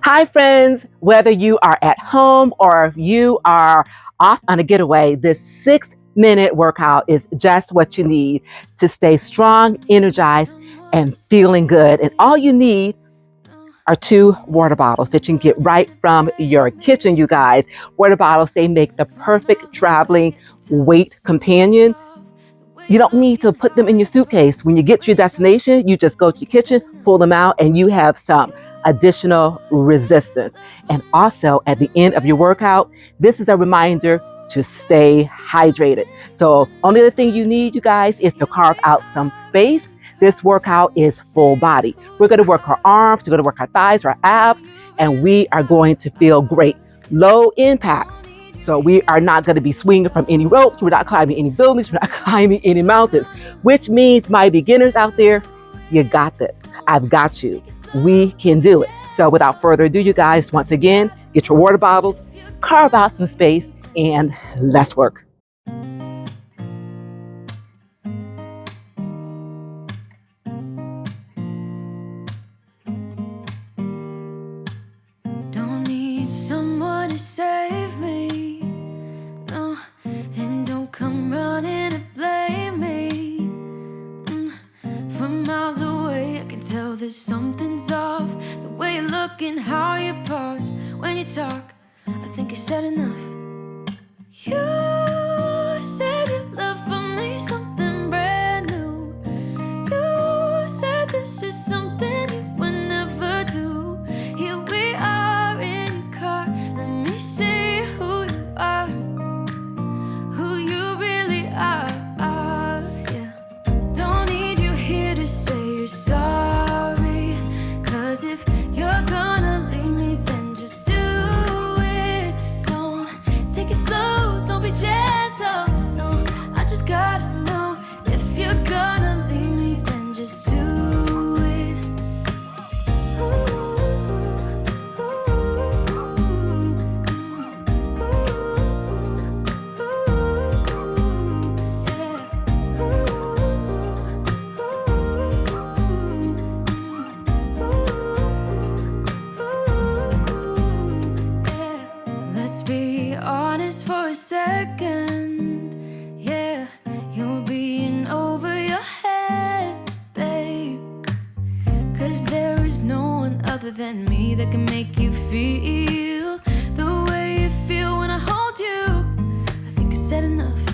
Hi, friends. Whether you are at home or you are off on a getaway, this 6-minute workout is just what you need to stay strong, energized, and feeling good. And all you need are 2 water bottles that you can get right from your kitchen, you guys. Water bottles, they make the perfect traveling weight companion. You don't need to put them in your suitcase. When you get to your destination, you just go to your kitchen, pull them out, and you have some additional resistance. And also, at the end of your workout, this is a reminder to stay hydrated. So, only the thing you need, you guys, is to carve out some space. This workout is full body. We're going to work our arms, we're going to work our thighs, our abs, and we are going to feel great. Low impact. So we are not going to be swinging from any ropes. We're not climbing any buildings. We're not climbing any mountains, which means my beginners out there, you got this. I've got you. We can do it. So without further ado, you guys, once again, get your water bottles, carve out some space, and let's work. Don't need someone to save me, no, and don't come running to blame me. From miles away I can tell that something's off. The way you look and how you pause when you talk, I think I said enough. You said your love for me something brand new. You said this is something you would never do. Here we are in your car, let me see who you are, who you really are, yeah. Don't need you here to say you're sorry, 'cause if you're gonna leave me, then just do it. Don't take it slow, don't be gentle, no, I just gotta know. If you're gonna leave me, then just do it. Let's be honest for a second, yeah. You're being over your head, babe, 'cause there is no one other than me that can make you feel the way you feel when I hold you. I think I said enough.